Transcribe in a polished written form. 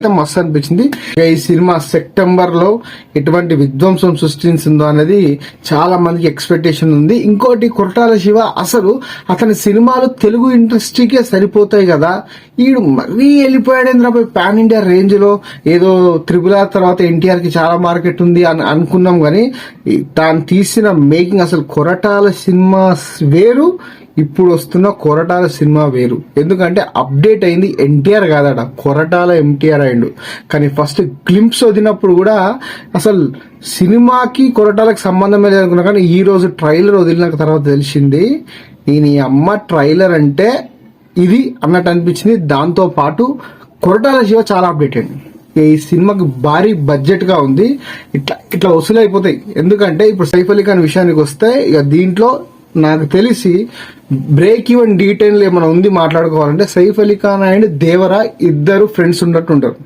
అయితే మస్తు అనిపించింది. ఈ సినిమా సెప్టెంబర్ లో ఎటువంటి విధ్వంసం సృష్టించిందో అనేది చాలా మందికి ఎక్స్పెక్టేషన్ ఉంది. ఇంకోటి కొరటాల శివ అసలు అతని సినిమాలు తెలుగు ఇండస్ట్రీకే సరిపోతాయి కదా, ఈడు మరీ వెళ్ళిపోయాడేంద్ర పాన్ ఇండియా రేంజ్ లో. ఏదో త్రిపుల తర్వాత ఎన్టీఆర్ కి చాలా మార్కెట్ ఉంది అని అనుకున్నాం కానీ తాను తీసిన మేకింగ్ అసలు కొరటాల సినిమా వేరు, ఇప్పుడు వస్తున్న కొరటాల సినిమా వేరు. ఎందుకంటే అప్డేట్ అయింది ఎన్టీఆర్ కాదట, కొరటాల ఎంటీఆర్ అయిండు. కానీ ఫస్ట్ గ్లింప్స్ వదిలినప్పుడు కూడా అసలు సినిమాకి కొరటాలకు సంబంధమే లేదనుకున్నా, కానీ ఈ రోజు ట్రైలర్ వదిలిన తర్వాత తెలిసింది ఈ అమ్మ ట్రైలర్ అంటే ఇది అన్నట్టు అనిపించింది. దాంతో పాటు కొరటాల శివ చాలా అప్డేట్ అయింది. ఈ సినిమాకి భారీ బడ్జెట్ గా ఉంది, ఇట్లా వసూలు అయిపోతాయి. ఎందుకంటే ఇప్పుడు సైఫ్ అలీ ఖాన్ విషయానికి వస్తే ఇక దీంట్లో నాకు తెలిసి బ్రేక్ ఈవెన్ డీటెయిల్ ఏమైనా ఉంది మాట్లాడుకోవాలంటే సైఫ్ అలీ ఖాన్ అండ్ దేవరా ఇద్దరు ఫ్రెండ్స్ ఉన్నట్టు ఉంటారు.